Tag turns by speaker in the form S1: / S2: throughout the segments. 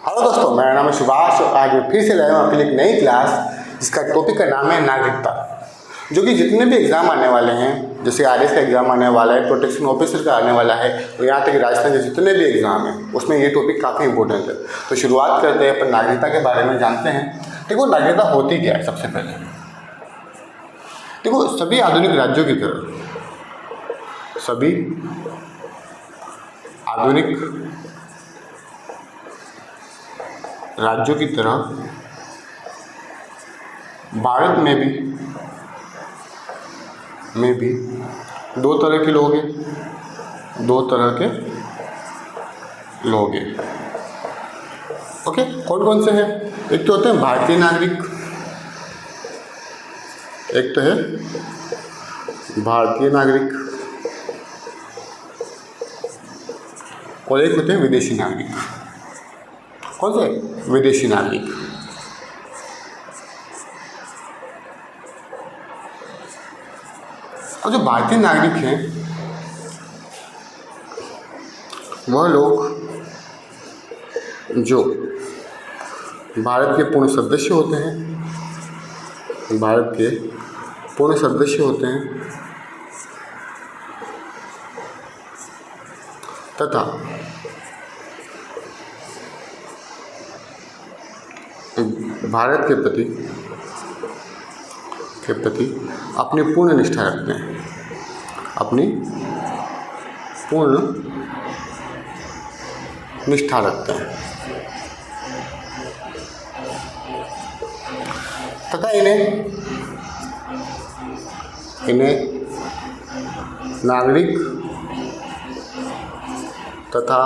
S1: Hello दोस्तों, मेरा नाम है सुभाष और आज मैं फिर से लाया हूँ आपके लिए एक नई क्लास जिसका टॉपिक का नाम है नागरिकता। जो कि जितने भी एग्ज़ाम आने वाले हैं, जैसे आरएस का एग्ज़ाम आने वाला है, प्रोटेक्शन ऑफिसर का आने वाला है और यहाँ तक राजस्थान के जितने भी एग्ज़ाम हैं उसमें ये टॉपिक काफ़ी इंपॉर्टेंट है। तो शुरुआत करते हैं, अपन नागरिकता के बारे में जानते हैं। देखो, नागरिकता होती क्या है। सबसे पहले देखो, सभी आधुनिक राज्यों की तरह सभी आधुनिक राज्यों की तरह भारत में भी दो तरह के लोग हैं। ओके, कौन कौन से हैं? एक तो होते हैं भारतीय नागरिक, एक तो है भारतीय नागरिक और एक होते हैं विदेशी नागरिक। कौन से? विदेशी नागरिक। और जो भारतीय नागरिक हैं वह लोग जो भारत के पूर्ण सदस्य होते हैं, तथा भारत के प्रति अपनी पूर्ण निष्ठा रखते हैं, तथा इन्हें नागरिक तथा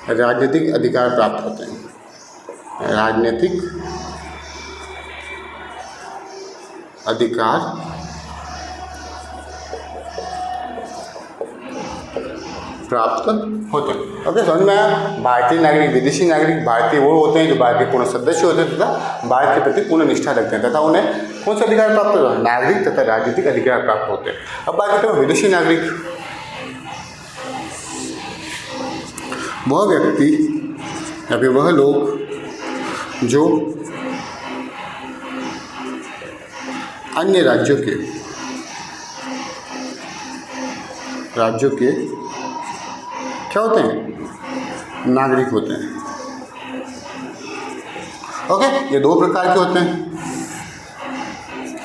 S1: राजनीतिक अधिकार प्राप्त होते हैं। ओके, समझ में आया? भारतीय नागरिक, विदेशी नागरिक। भारतीय वो होते हैं जो भारत के पूर्ण सदस्य होते हैं तथा भारत के प्रति पूर्ण निष्ठा रखते हैं तथा उन्हें कौन से अधिकार प्राप्त होते हैं? नागरिक तथा राजनीतिक अधिकार प्राप्त होते हैं। अब बात करते हैं विदेशी नागरिक। वह व्यक्ति या फिर वह लोग जो अन्य राज्यों के क्या होते हैं? नागरिक होते हैं। ओके, ये दो प्रकार के होते हैं।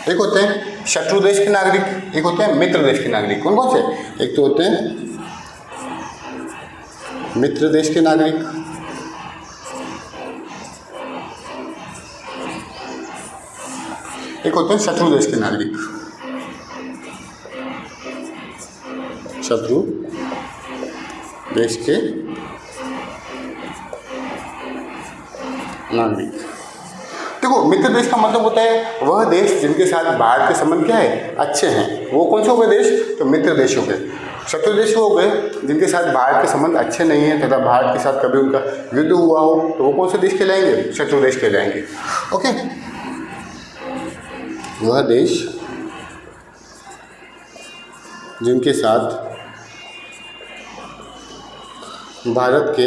S1: एक होते हैं शत्रु देश के नागरिक, एक होते हैं मित्र देश के नागरिक। कौन कौन से? एक तो होते हैं मित्र देश के नागरिक, एक होते हैं शत्रु देश के नागरिक। देखो, मित्र देश का मतलब होता है वह देश जिनके साथ भारत के संबंध क्या है? अच्छे हैं। वो कौन से हो गए देश? तो मित्र देश हो गए। शत्रु देश हो गए जिनके साथ भारत के संबंध अच्छे नहीं हैं तथा भारत के साथ कभी उनका युद्ध हुआ हो, तो वो कौन से देश कहलाएंगे? शत्रु देश कहलाएंगे। ओके, वह देश जिनके साथ भारत के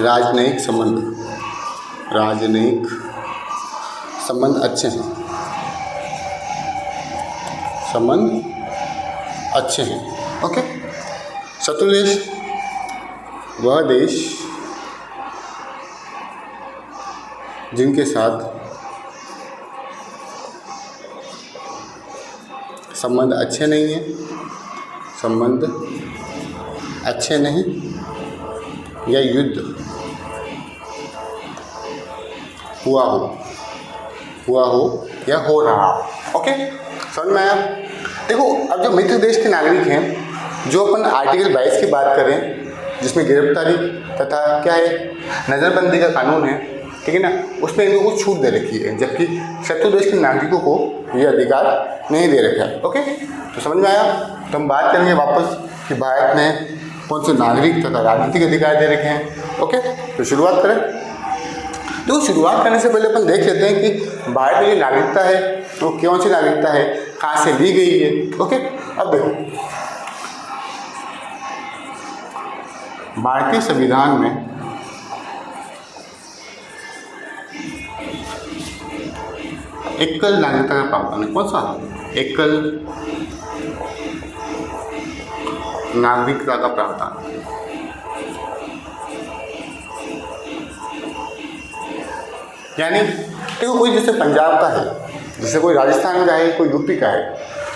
S1: राजनयिक संबंध अच्छे हैं। ओके, शत्रु देश वह देश जिनके साथ संबंध अच्छे नहीं या युद्ध हुआ हो या हो रहा हो। ओके, समझ में आया? देखो, अब जो मित्र देश के नागरिक हैं, जो अपन आर्टिकल 22 की बात करें जिसमें गिरफ्तारी तथा क्या है, नज़रबंदी का कानून है, ठीक है ना, उसमें इनको कुछ छूट दे रखी है, जबकि शत्रु देश के नागरिकों को ये अधिकार नहीं दे रखा है। ओके, तो समझ में आया? तो हम बात करेंगे वापस कि भारत ने कौन से नागरिक तथा राजनीतिक अधिकार दे रखे हैं। ओके, तो शुरुआत करें। तो शुरुआत करने से पहले अपन देख लेते हैं कि भारत में जो नागरिकता है वो कौन सी नागरिकता है, कहाँ से ली गई है। ओके, अब देखो, भारतीय संविधान में एकल नागरिकता का प्रावधान है। कौन सा? एकल नागरिकता का प्रावधान। यानी देखो कोई जैसे पंजाब का है, जैसे कोई राजस्थान का है, कोई यूपी का है,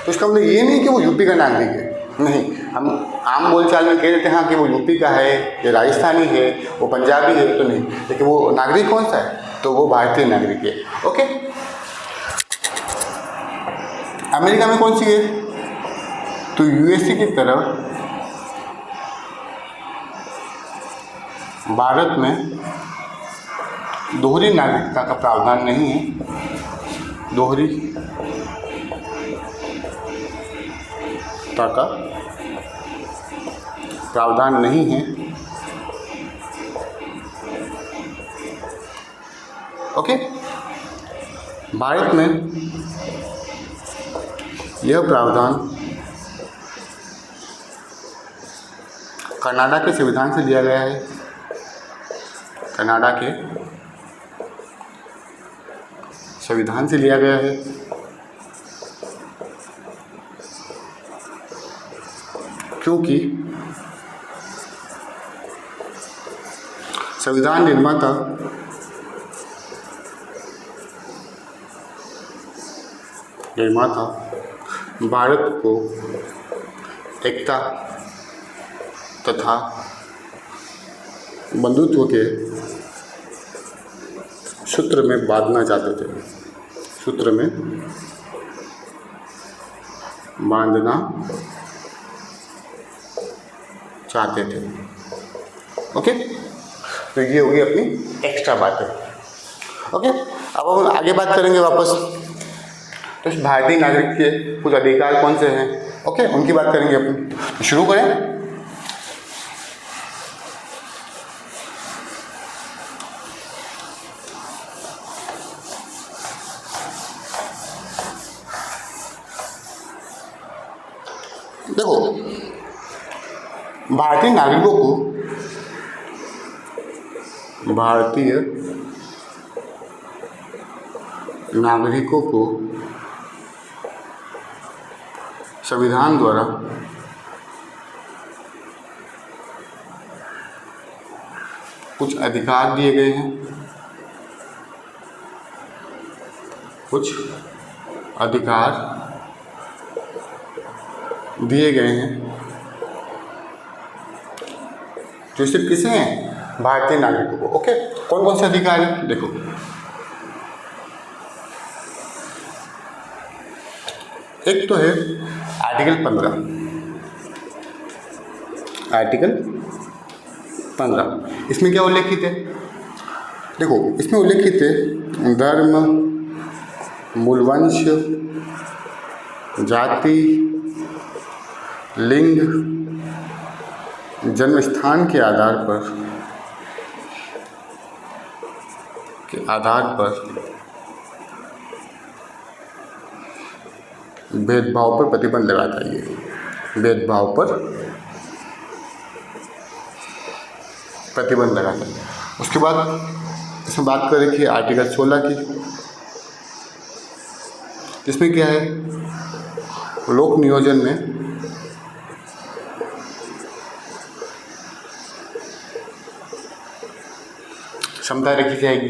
S1: तो इसका मतलब ये नहीं कि वो यूपी का नागरिक है। नहीं, हम आम बोलचाल में कह देते हैं हाँ कि वो यूपी का है, ये राजस्थानी है, वो पंजाबी है, तो नहीं, लेकिन वो नागरिक कौन सा है? तो वो भारतीय नागरिक है। ओके। अमेरिका में कौन सी है? तो यूएसए की तरह भारत में दोहरी नागरिकता का प्रावधान नहीं है। दोहरी का प्रावधान नहीं है। ओके। भारत में यह प्रावधान कनाडा के संविधान से लिया गया है। कनाडा के संविधान से लिया गया है। क्योंकि संविधान निर्माता भारत को एकता तथा बंधुत्व के सूत्र में बांधना चाहते थे। सूत्र में बांधना चाहते थे। ओके, तो ये होगी अपनी एक्स्ट्रा बातें। ओके, अब हम आगे बात करेंगे वापस। तो इस भारतीय नागरिक के कुछ अधिकार कौन से हैं? ओके, उनकी बात करेंगे अपन। शुरू करें। देखो, भारतीय नागरिकों को संविधान द्वारा कुछ अधिकार दिए गए हैं। कुछ अधिकार दिए गए हैं जो सिर्फ किसे हैं? भारतीय नागरिकों को। ओके, कौन कौन से अधिकार हैं? देखो, एक तो है आर्टिकल 15। आर्टिकल 15 इसमें क्या उल्लेखित है? देखो, इसमें उल्लेखित है धर्म, मूलवंश, जाति, लिंग, जन्म स्थान के आधार पर भेदभाव पर प्रतिबंध लगाता है। ये भेदभाव पर प्रतिबंध लगाता है। उसके बाद इसमें बात करें कि आर्टिकल 16 की, इसमें क्या है? लोक नियोजन में क्षमता रखी जाएगी।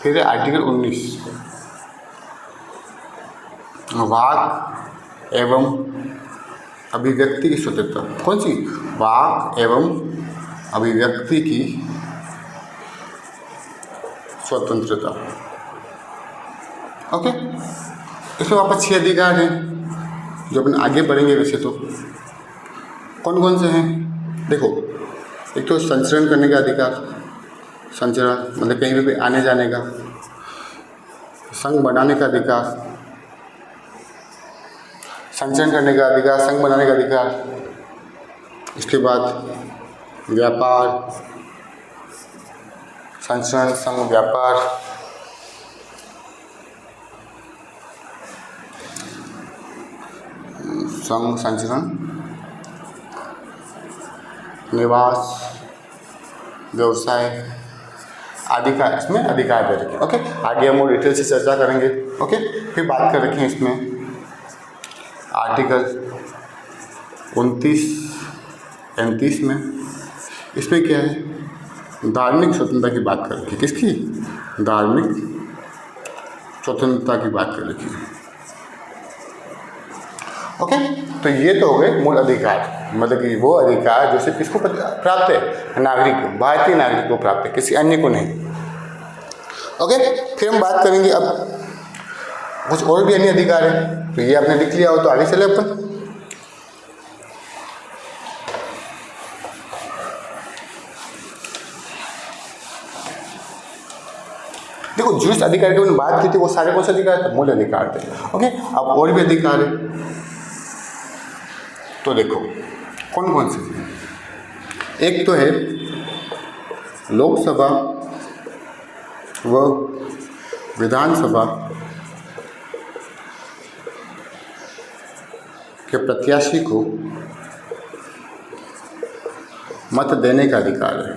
S1: फिर आर्टिकल 19 वाक एवं अभिव्यक्ति की स्वतंत्रता। कौन सी? वाक एवं अभिव्यक्ति की स्वतंत्रता। ओके, इसमें वापस 6 अधिकार हैं जो अपन आगे बढ़ेंगे। वैसे तो कौन कौन से हैं? देखो, एक तो संचरण करने का अधिकार। संचरण मतलब कहीं भी आने जाने का। संघ बनाने का अधिकार। संचरण करने का अधिकार, संघ बनाने का अधिकार। इसके बाद व्यापार, संचरण, संघ, व्यापार। संघ, संचरण, निवास, व्यवसाय, अधिकार, इसमें अधिकार दे रखे। ओके, आगे हम और डिटेल से चर्चा करेंगे। ओके, फिर बात कर रखे हैं इसमें आर्टिकल 29-39 में, इसमें क्या है, धार्मिक स्वतंत्रता की बात कर रखी है। किसकी? धार्मिक स्वतंत्रता की बात कर रखी है। ओके, तो ये तो हो गए मूल अधिकार, मतलब कि वो अधिकार जो सिर्फ किसको प्राप्त है, नागरिक को, भारतीय नागरिक को प्राप्त है, किसी अन्य को नहीं। ओके, फिर हम बात करेंगे अब कुछ और भी अन्य अधिकार है, तो ये आपने लिख लिया हो तो आगे चले अपन। देखो, जिस अधिकार की मैंने बात की थी वो सारे कौन से अधिकार थे? मूल अधिकार थे। ओके, अब और भी अधिकार है, तो देखो कौन कौन से। एक तो है लोकसभा व विधानसभा के प्रत्याशी को मत देने का अधिकार है।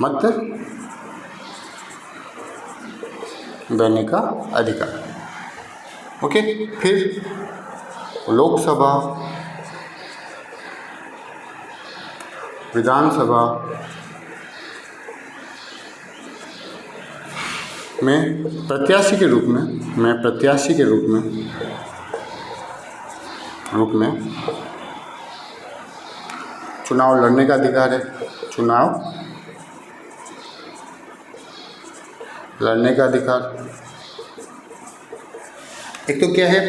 S1: मत देने का अधिकार। ओके, फिर लोकसभा विधानसभा में प्रत्याशी के रूप में चुनाव लड़ने का अधिकार है। चुनाव लड़ने का अधिकार। एक तो क्या है,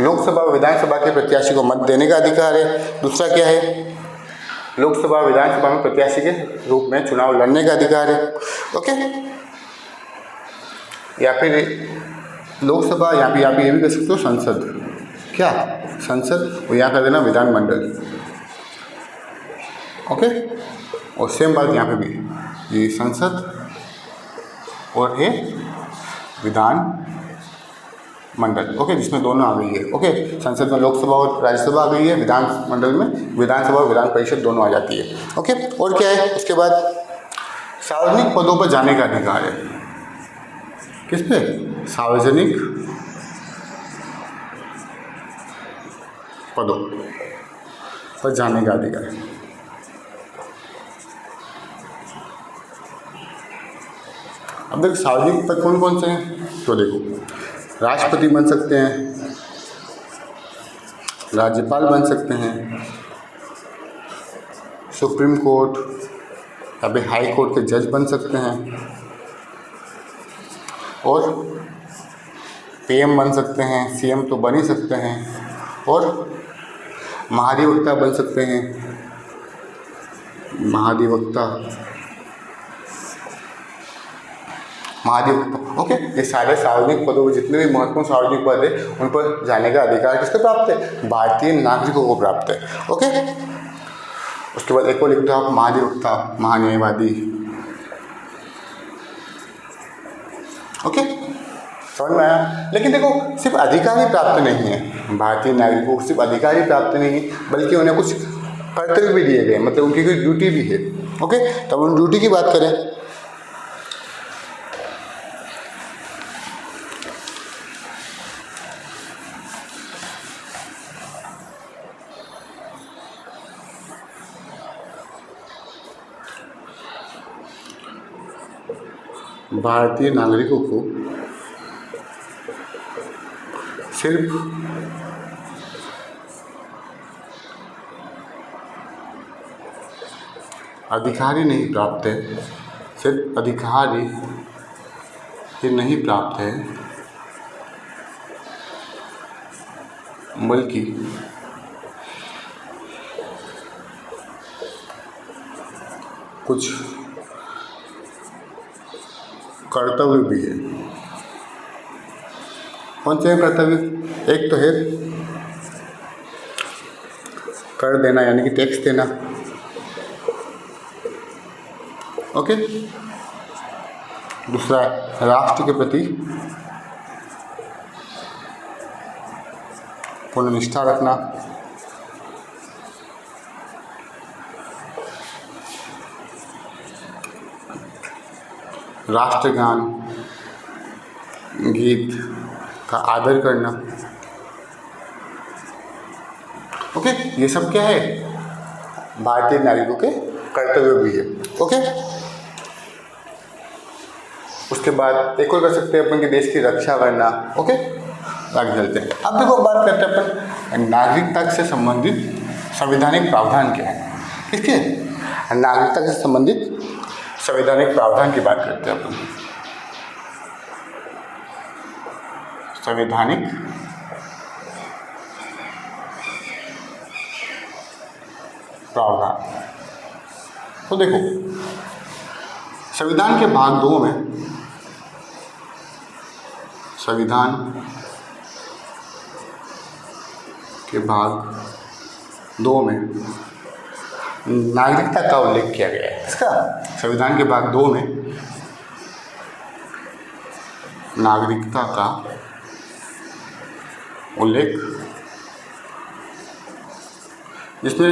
S1: लोकसभा विधानसभा के प्रत्याशी को मत देने का अधिकार है। दूसरा क्या है, लोकसभा विधानसभा में प्रत्याशी के रूप में चुनाव लड़ने का अधिकार है। ओके, या फिर लोकसभा, यहाँ पे ये भी कर सकते हो संसद, क्या संसद, और यहाँ कर देना विधानमंडल। ओके, और सेम बात यहाँ पे भी, ये संसद और ये विधान मंडल। ओके, जिसमें दोनों आ गई है। ओके, संसद में लोकसभा और राज्यसभा आ गई है, विधानमंडल में विधानसभा और विधान परिषद दोनों आ जाती है। ओके, और क्या है, उसके बाद सार्वजनिक पदों पर जाने का अधिकार है। किस पे? सार्वजनिक पदों पर जाने का अधिकार है। अब देखो सार्वजनिक पद कौन कौन से हैं, तो देखो राष्ट्रपति बन सकते हैं, राज्यपाल बन सकते हैं, सुप्रीम कोर्ट या फिर हाई कोर्ट के जज बन सकते हैं, और पीएम बन सकते हैं, सीएम तो बन ही सकते हैं, और महाधिवक्ता बन सकते हैं। महाधिवक्ता। ओके, ये सारे सार्वजनिक पदों पर जितने भी महत्वपूर्ण सार्वजनिक पद है उन पर जाने का अधिकार किसको प्राप्त है? भारतीय नागरिकों को प्राप्त है। ओके, उसके बाद एक और लिखते हो आप महाधिवक्ता, महान्यायवादी। ओके, समझ में आया? लेकिन देखो सिर्फ अधिकार ही प्राप्त नहीं है, भारतीय नागरिकों को सिर्फ अधिकार ही प्राप्त नहीं है, बल्कि उन्हें कुछ कर्तव्य भी दिए गए, मतलब उनकी कोई ड्यूटी भी है। ओके, तब उन ड्यूटी की बात करें, भारतीय नागरिकों को सिर्फ अधिकार ही नहीं प्राप्त है, सिर्फ अधिकार ही नहीं प्राप्त है, बल्कि कुछ कर्तव्य भी है। कौन से कर्तव्य? एक तो है कर देना, यानी कि टैक्स देना। ओके, दूसरा राष्ट्र के प्रति पूर्ण निष्ठा रखना। राष्ट्रगान, गीत का आदर करना। ओके, ये सब क्या है, भारतीय नागरिकों के कर्तव्य भी है। ओके, उसके बाद एक और कर सकते हैं अपन के देश की रक्षा करना। ओके, आगे चलते हैं। अब देखो बात करते हैं अपन नागरिकता से संबंधित संवैधानिक प्रावधान क्या है। किसके, नागरिकता से संबंधित संवैधानिक प्रावधान की बात करते हैं अपन। संवैधानिक प्रावधान, तो देखो संविधान के भाग 2 में, संविधान के भाग 2 में नागरिकता का उल्लेख किया गया है। इसका संविधान के भाग 2 में नागरिकता का उल्लेख, जिसमें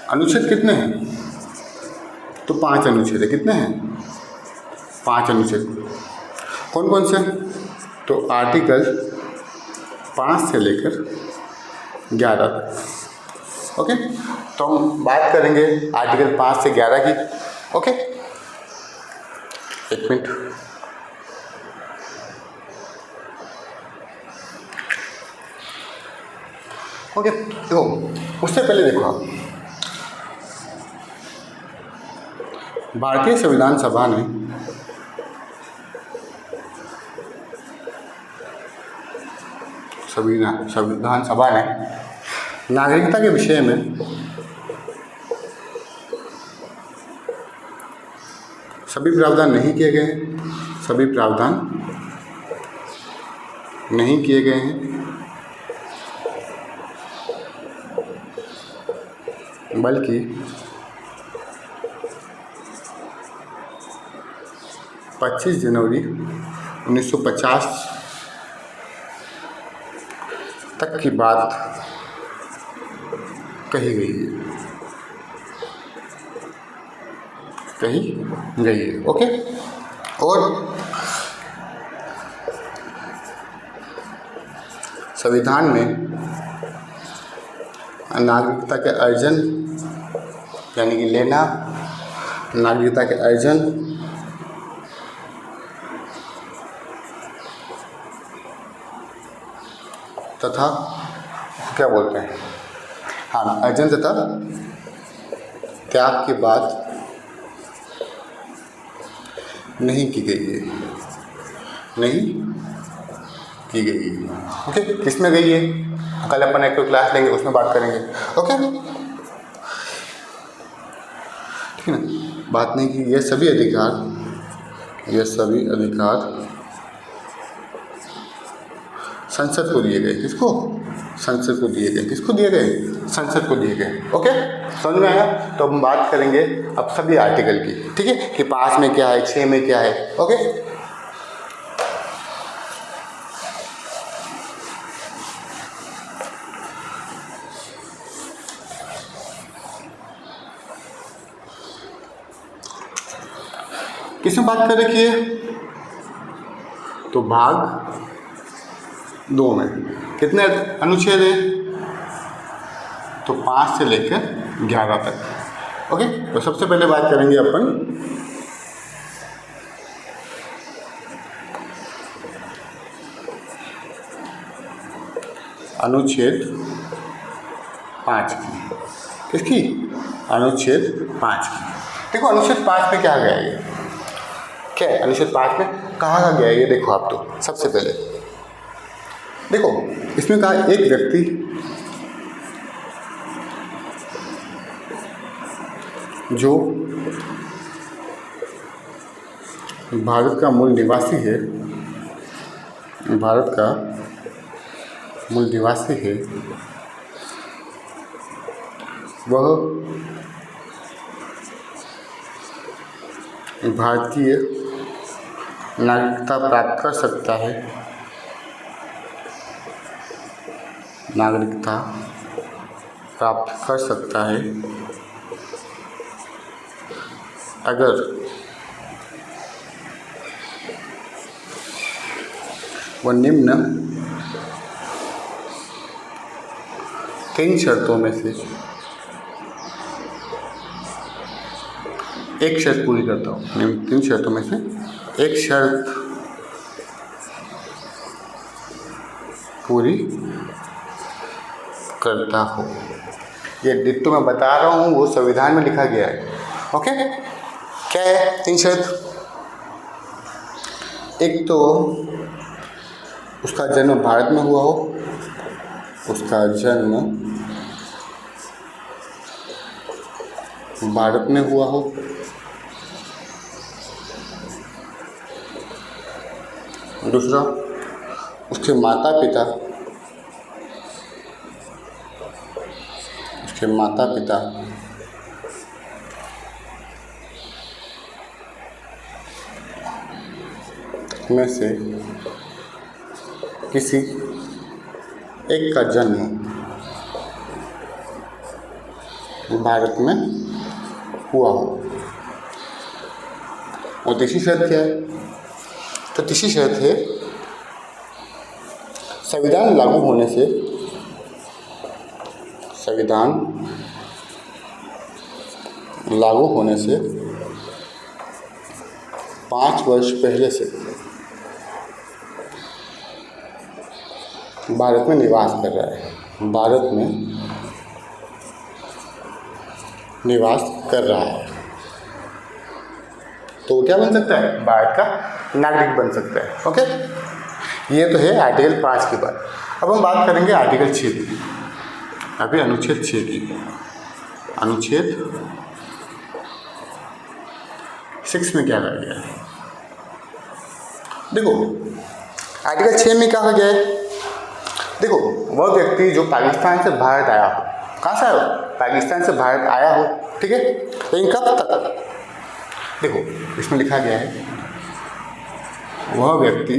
S1: अनुच्छेद कितने हैं, तो 5 अनुच्छेद है। कितने हैं, 5 अनुच्छेद। कौन कौन से, तो आर्टिकल 5 से लेकर 11 तक। ओके, तो हम बात करेंगे आर्टिकल 5 से 11 की। ओके, एक मिनट। ओके, देखो उससे पहले देखो आप, भारतीय संविधान सभा ने संविधान सभा ने नागरिकता के विषय में सभी प्रावधान नहीं किए गए हैं, सभी प्रावधान नहीं किए गए हैं, बल्कि 25 जनवरी 1950 तक की बात कही गई है। ओके, और संविधान में नागरिकता के अर्जन यानी कि लेना, नागरिकता के अर्जन तथा क्या बोलते हैं, हाँ, अर्जन तथा त्याग की बात नहीं की गई है, नहीं की गई है। ओके, किसमें गई है, कल अपन एक क्लास लेंगे उसमें बात करेंगे। ओके, ठीक है ना, बात नहीं की। ये सभी अधिकार संसद को दिए गए। किसको, संसद को दिए गए। किसको दिए गए, संसद को दिए गए। ओके, समझ में आया। तो हम बात करेंगे अब सभी आर्टिकल की, ठीक है, कि 5 में क्या है, 6 में क्या है। ओके, किसमें बात कर रखी है, तो भाग 2 में कितने अनुच्छेद हैं, तो 5 से लेकर 11 तक। ओके, तो सबसे पहले बात करेंगे अपन अनुच्छेद 5 की। किसकी, अनुच्छेद 5 की। देखो अनुच्छेद 5 में क्या गया है, क्या है अनुच्छेद 5 में, कहाँ गया है ये देखो आप। तो सबसे पहले देखो इसमें कहा, एक व्यक्ति जो भारत का मूल निवासी है, भारत का मूल निवासी है, वह भारतीय नागरिकता प्राप्त कर सकता है, नागरिकता प्राप्त कर सकता है अगर वह निम्न 3 शर्तों में से एक शर्त पूरी करता हूँ। निम्न 3 शर्तों में से एक शर्त पूरी करता हो। ये डिट्टो मैं बता रहा हूँ, वो संविधान में लिखा गया है। ओके, क्या है 3 शर्त? एक तो उसका जन्म भारत में हुआ हो, उसका जन्म भारत में हुआ हो, दूसरा उसके माता पिता में से किसी एक का जन्म भारत में हुआ हो। और तीसरी शर्त क्या है? तो तीसरी शर्त है संविधान लागू होने से 5 वर्ष पहले से भारत में निवास कर रहा है, भारत में निवास कर रहा है, तो क्या बन सकता है? भारत का नागरिक बन सकता है। ओके, ये तो है आर्टिकल 5 की बात। अब हम बात करेंगे आर्टिकल 6 की। अभी अनुच्छेद 6 की। अनुच्छेद 6 में क्या कहा गया है? देखो, आर्टिकल 6 में क्या हो गया है? देखो, वह व्यक्ति जो पाकिस्तान से भारत आया हो, कहाँ से आया हो? पाकिस्तान से भारत आया हो, ठीक है, लेकिन कब तक? देखो, इसमें लिखा गया है वह व्यक्ति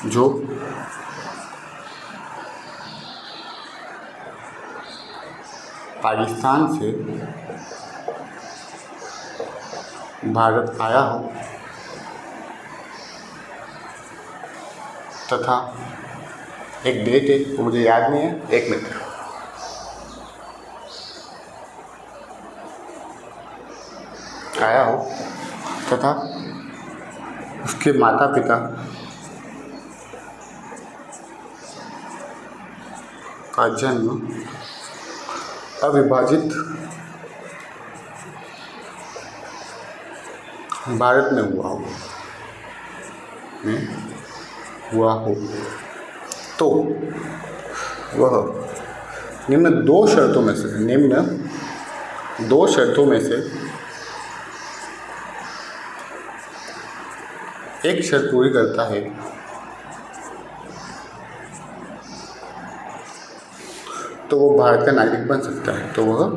S1: जो पाकिस्तान से भारत आया हो तथा एक डेट है, वो मुझे याद नहीं है, 1 मिनट। आया हो तथा उसके माता पिता का जन्म अविभाजित भारत में हुआ हो तो वह निम्न 2 शर्तों में से एक शर्त पूरी करता है, तो वो भारत का नागरिक बन सकता है, तो वह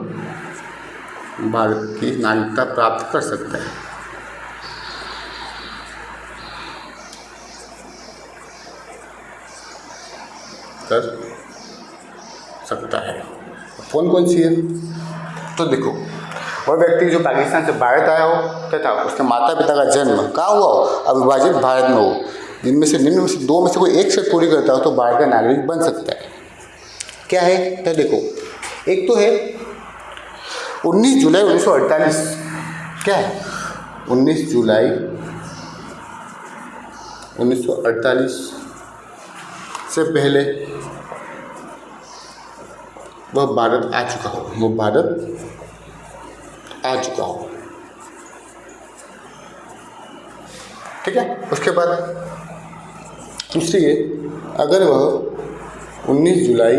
S1: भारत की नागरिकता प्राप्त कर सकता है। कौन कौन सी है? तो देखो, वह व्यक्ति जो पाकिस्तान से भारत आया हो तथा उसके माता पिता का जन्म कहाँ हुआ हो? अविभाजित भारत में हो। इनमें से निम्न में से 2 में से कोई एक शर्त पूरी करता हो तो भारत का नागरिक बन सकता है। क्या है? तो देखो, एक तो है 19 जुलाई 1948। क्या है? 19 जुलाई 1948 से पहले वह भारत आ चुका हो, ठीक है। उसके बाद दूसरी है, अगर वह 19 जुलाई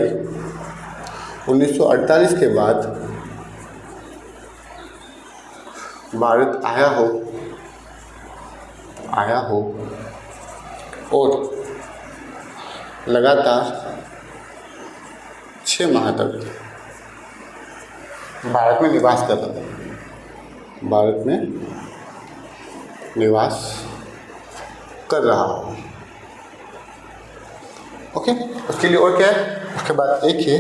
S1: 1948 के बाद भारत आया हो और लगातार 6 माह तक भारत में निवास कर रहा हो। ओके, उसके लिए और क्या है? उसके बाद एक है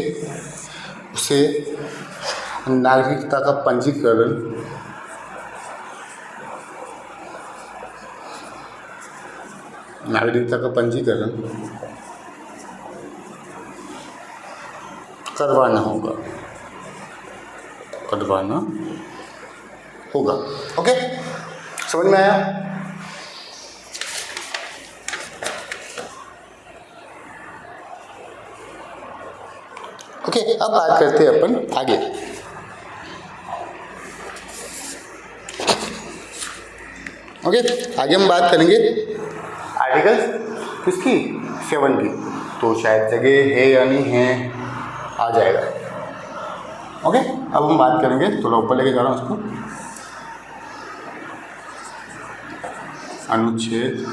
S1: उसे नागरिकता का पंजीकरण नागरिकता का पंजीकरण करवाना होगा। ओके, समझ में आया? ओके, अब बात करते हैं अपन आगे। ओके, आगे हम बात करेंगे आर्टिकल किसकी, 7 की। तो शायद जगह है या नहीं है, आ जाएगा। ओके, अब हम बात करेंगे, थोड़ा ऊपर लेके जा रहा हूँ उसको। अनुच्छेद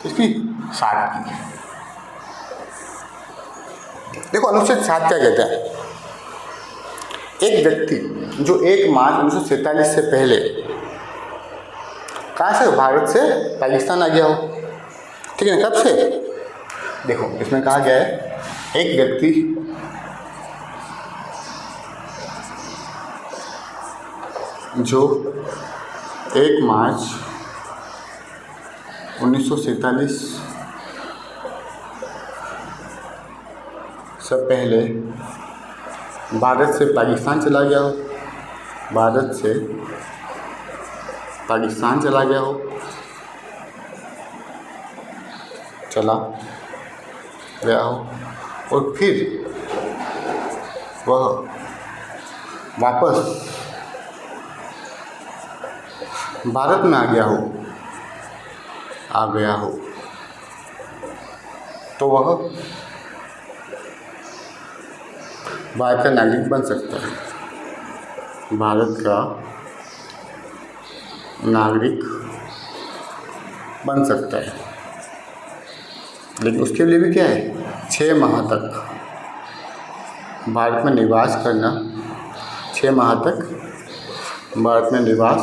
S1: किसकी, 7 की। देखो अनुच्छेद 7 क्या कहता है। एक व्यक्ति जो 1 मार्च 1947 से पहले कहाँ से, भारत से पाकिस्तान आ गया हो, ठीक है, कब से? देखो इसमें कहा गया है, एक व्यक्ति जो 1 मार्च 1947 से पहले भारत से पाकिस्तान चला गया हो, भारत से पाकिस्तान चला गया हो, चला गया हो, और फिर वह वापस भारत में आ गया हो, तो वह भारत का नागरिक बन सकता है, भारत का नागरिक बन सकता है। लेकिन उसके लिए भी क्या है, 6 माह तक भारत में निवास करना, 6 माह तक भारत में निवास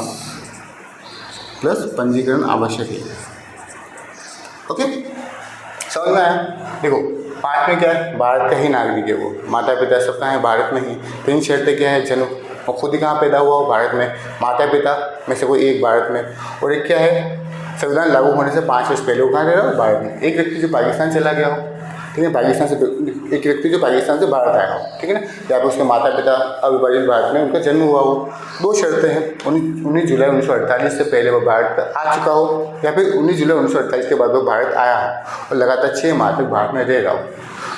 S1: प्लस पंजीकरण आवश्यक है। ओके, समझ में आया? देखो 5 में क्या है, भारत का ही नागरिक है वो, माता पिता सब कहाँ है, भारत में ही। 3 शर्तें क्या है, जन्म और खुद ही कहाँ पैदा हुआ हो, भारत में, माता पिता में से कोई एक भारत में, और एक क्या है, संविधान लागू होने से 5 वर्ष पहले वो कहाँ रह रहा हो, भारत में। एक व्यक्ति जो पाकिस्तान चला गया हो, ठीक है, पाकिस्तान से एक व्यक्ति जो पाकिस्तान से भारत आया हो, ठीक है ना, या फिर उसके माता पिता अविभाजित भारत में उनका जन्म हुआ हो। 2 शर्तें हैं, 19 जुलाई 1948 से पहले वो भारत आ चुका हो, या फिर 19 जुलाई 1948 के बाद वो भारत आया हो और लगातार 6 माह तक भारत में रह रहा हो,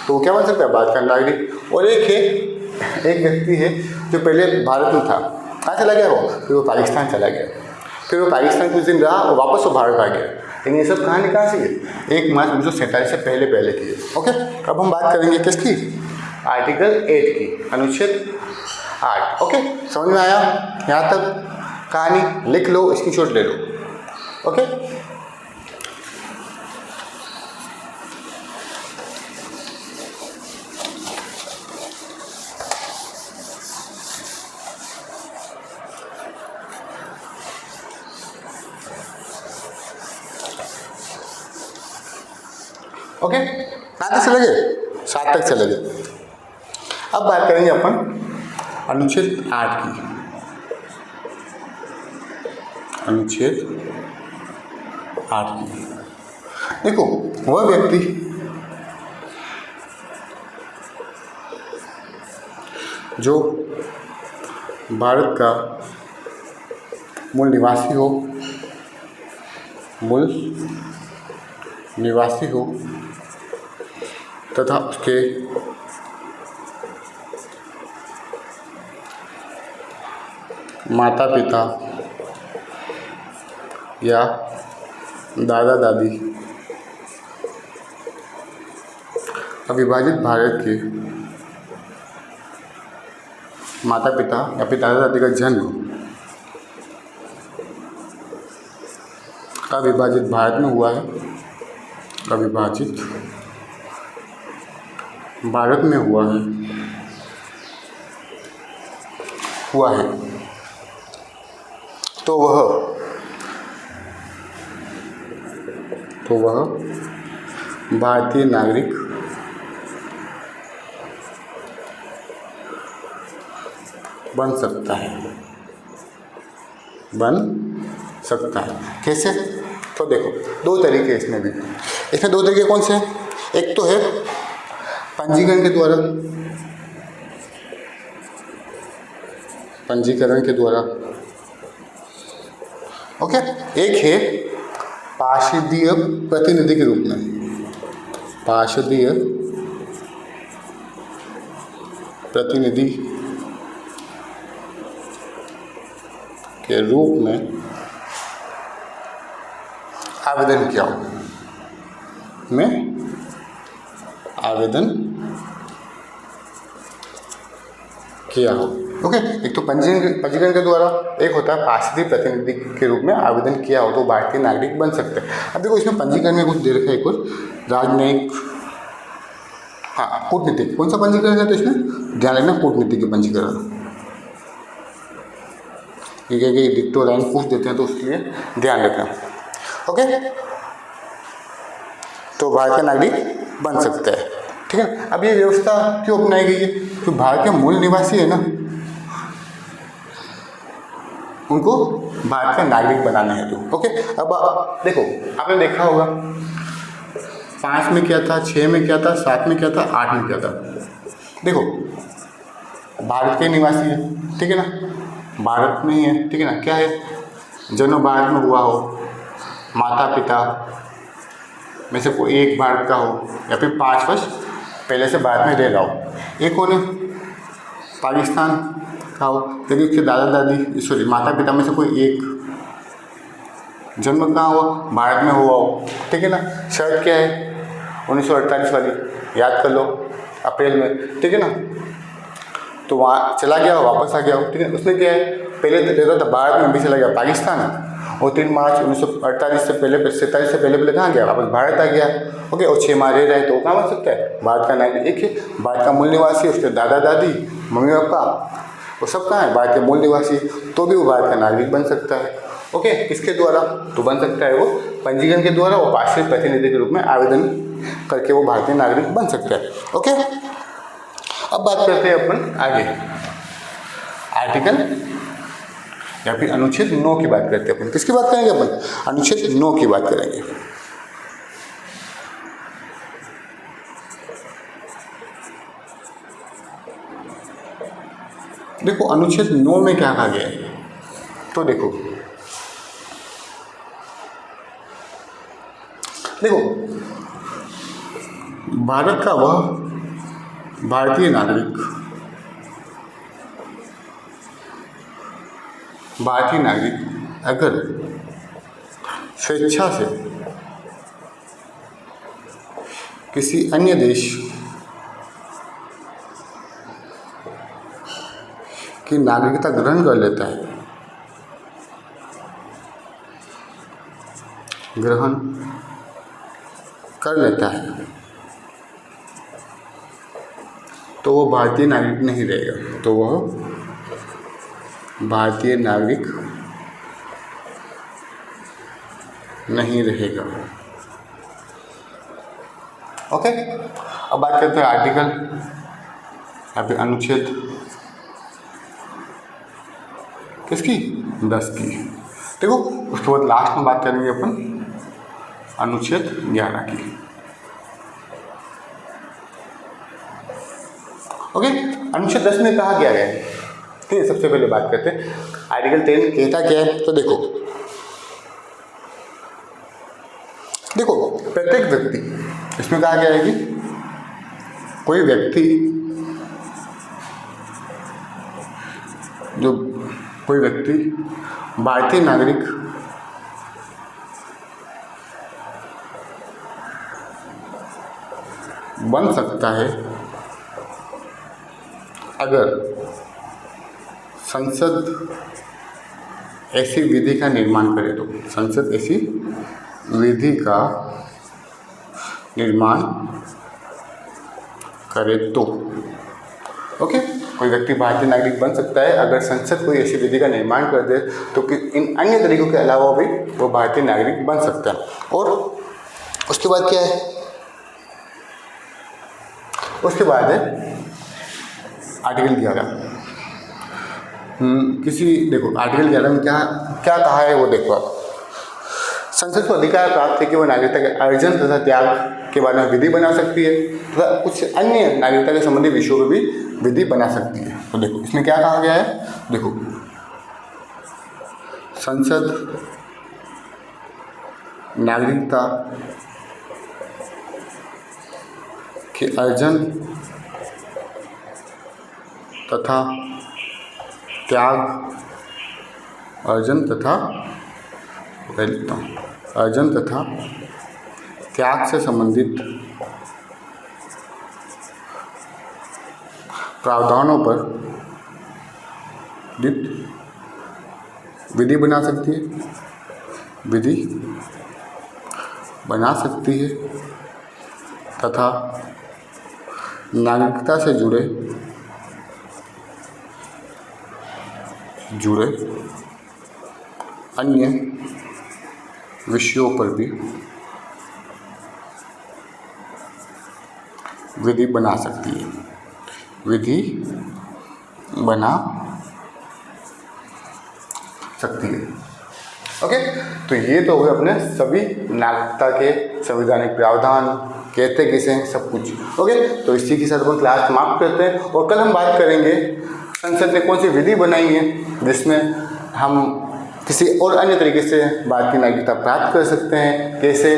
S1: तो वो क्या बन सकता है, भारत का नागरिक। और एक व्यक्ति है जो पहले भारत में था, कहाँ चला गया हो, फिर वो पाकिस्तान चला गया, फिर वो पाकिस्तान कुछ दिन रहा और वापस वो भारत आ गया। लेकिन ये सब कहानी कहाँ से है, 1 मार्च 1947 से पहले की है। ओके, अब हम बात करेंगे किसकी, आर्टिकल 8 की, अनुच्छेद 8। ओके, समझ में आया? यहाँ तक कहानी लिख लो, स्क्रीनशॉट ले लो। ओके, ओके, कहाँ तक चले गए, 7 तक चले गए। अब बात करेंगे अपन अनुच्छेद 8 की। अनुच्छेद 8 की, देखो वह व्यक्ति जो भारत का मूल निवासी हो तथा उसके माता पिता या दादा दादी अविभाजित भारत के माता पिता या फिर दादा दादी का जन्म अविभाजित भारत में हुआ है, अविभाजित भारत में हुआ है, तो वह भारतीय नागरिक बन सकता है। कैसे? तो देखो दो तरीके इसमें भी, इसमें दो तरीके कौन से हैं? एक तो है पंजीकरण के द्वारा, पंजीकरण के द्वारा, ओके। एक है पार्षदीय प्रतिनिधि के रूप में, पार्षदीय प्रतिनिधि के रूप में आवेदन किया हो, में आवेदन किया हो, ओके। एक तो पंजीकरण के द्वारा, एक होता है पार्षदीय प्रतिनिधि के रूप में आवेदन किया हो तो भारतीय नागरिक बन सकते हैं। अब देखो इसमें पंजीकरण में कुछ दे रखा है, एक और राजनयिक, हाँ कूटनीतिक, कौन सा पंजीकरण है तो इसमें ध्यान रखना कूटनीतिक के पंजीकरण, क्योंकि डिक्टो लाइन पूछ देते हैं तो उसके लिए ध्यान रखना, ओके। तो भारतीय नागरिक बन सकते हैं, ठीक है। अब ये व्यवस्था क्यों अपनाई गई है? तो भारत के मूल निवासी है ना, उनको भारत का नागरिक बनाना है तो, ओके। अब देखो आपने देखा होगा 5 में क्या था, 6 में क्या था, 7 में क्या था, 8 में क्या था। देखो भारत के निवासी है, ठीक है ना, भारत में ही है, ठीक है ना, क्या है, जन्म भारत में हुआ हो, माता पिता में से कोई एक भारत का हो, या फिर 5 वर्ष पहले से भारत में रह रहा हो। एक कौन है, पाकिस्तान का हो, यदि उसके दादा दादी सॉरी माता पिता में से कोई एक जन्म कहाँ हुआ, भारत में हुआ हो, ठीक है ना। शर्त क्या है 1948 वाली, याद कर लो, अप्रैल में, ठीक है ना। तो वहाँ चला गया, वापस आ गया, ठीक है। उसने क्या है, पहले तो रहता था भारत में, अभी चला गया पाकिस्तान, और 3 मार्च 1948 से पहले 47 से पहले कहाँ गया, वापस भारत आ गया, ओके। और 6 माह रह रहे तो वो कहाँ बन सकता है, भारत का नागरिक। एक है भारत का मूल निवासी, उसके दादा दादी मम्मी पापा वो सब कहाँ है, भारत के मूल निवासी, तो भी वो भारत का नागरिक बन सकता है, ओके। किसके द्वारा तो बन सकता है, वो पंजीकरण के द्वारा, वो पार्षद प्रतिनिधि के रूप में आवेदन करके वो भारतीय नागरिक बन सकता है, ओके। अब बात करते हैं अपन आगे, आर्टिकल या फिर अनुच्छेद 9 की बात करते हैं अपन। किसकी बात करेंगे अपन, अनुच्छेद 9 की बात करेंगे। देखो अनुच्छेद 9 में क्या कहा गया है, तो देखो भारत का वह भारतीय नागरिक अगर स्वेच्छा से किसी अन्य देश की नागरिकता ग्रहण कर लेता है, तो वो भारतीय नागरिक नहीं रहेगा, तो वह भारतीय नागरिक नहीं रहेगा, ओके। अब बात करते हैं आर्टिकल या फिर अनुच्छेद किसकी, 10 की। देखो उसके बाद लास्ट में बात करेंगे अपन अनुच्छेद 11 की, ओके। अनुच्छेद 10 में कहा गया है, ठीक है। सबसे पहले बात करते हैं आर्टिकल 10 कहता क्या है, तो देखो प्रत्येक व्यक्ति, इसमें कहा गया है कि कोई व्यक्ति भारतीय नागरिक बन सकता है अगर संसद ऐसी विधि का निर्माण करे तो, संसद ऐसी विधि का निर्माण करे तो, ओके। कोई व्यक्ति भारतीय नागरिक बन सकता है अगर संसद कोई ऐसी विधि का निर्माण कर दे तो इन अन्य तरीकों के अलावा भी वो भारतीय नागरिक बन सकता है। और उसके बाद क्या है, उसके बाद है आर्टिकल 11। देखो आर्टिकल 11 में क्या कहा है वो देखो आप, संसद को अधिकार प्राप्त है कि वह नागरिकता के अर्जन तथा त्याग के बारे में विधि बना सकती है तथा कुछ अन्य नागरिकता के संबंधी विषयों पर भी विधि बना सकती है। तो देखो इसमें क्या कहा गया है, देखो संसद नागरिकता के अर्जन तथा त्याग अर्जन तथा त्याग से संबंधित प्रावधानों पर विधि बना सकती है तथा नागरिकता से जुड़े अन्य विषयों पर भी विधि बना सकती है, ओके। तो ये तो हुए अपने सभी नागरिकता के संवैधानिक प्रावधान, कहते किसे हैं, सब कुछ, ओके। तो इसी के साथ अपन क्लास समाप्त करते हैं और कल हम बात करेंगे संसद ने कौन सी विधि बनाई है जिसमें हम किसी और अन्य तरीके से भारत की नागरिकता प्राप्त कर सकते हैं, कैसे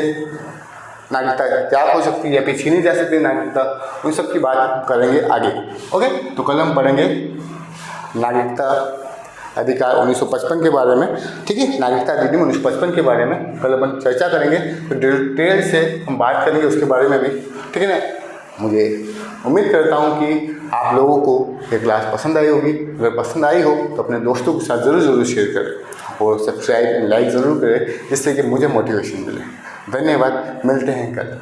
S1: नागरिकता त्याग हो सकती है या फिर छीनी जा सकती है नागरिकता, उन सब की बात करेंगे आगे, ओके। तो कल हम पढ़ेंगे नागरिकता अधिकार 1955 के बारे में, ठीक है, नागरिकता अधिनियम 1955 के बारे में कल अपन चर्चा करेंगे, तो डिटेल से हम बात करेंगे उसके बारे में भी, ठीक है ना। मुझे उम्मीद करता हूँ कि आप लोगों को ये क्लास पसंद आई होगी। अगर पसंद आई हो तो अपने दोस्तों के साथ ज़रूर शेयर करें और सब्सक्राइब एंड लाइक ज़रूर करें, जिससे कि मुझे मोटिवेशन मिले। धन्यवाद, मिलते हैं कल।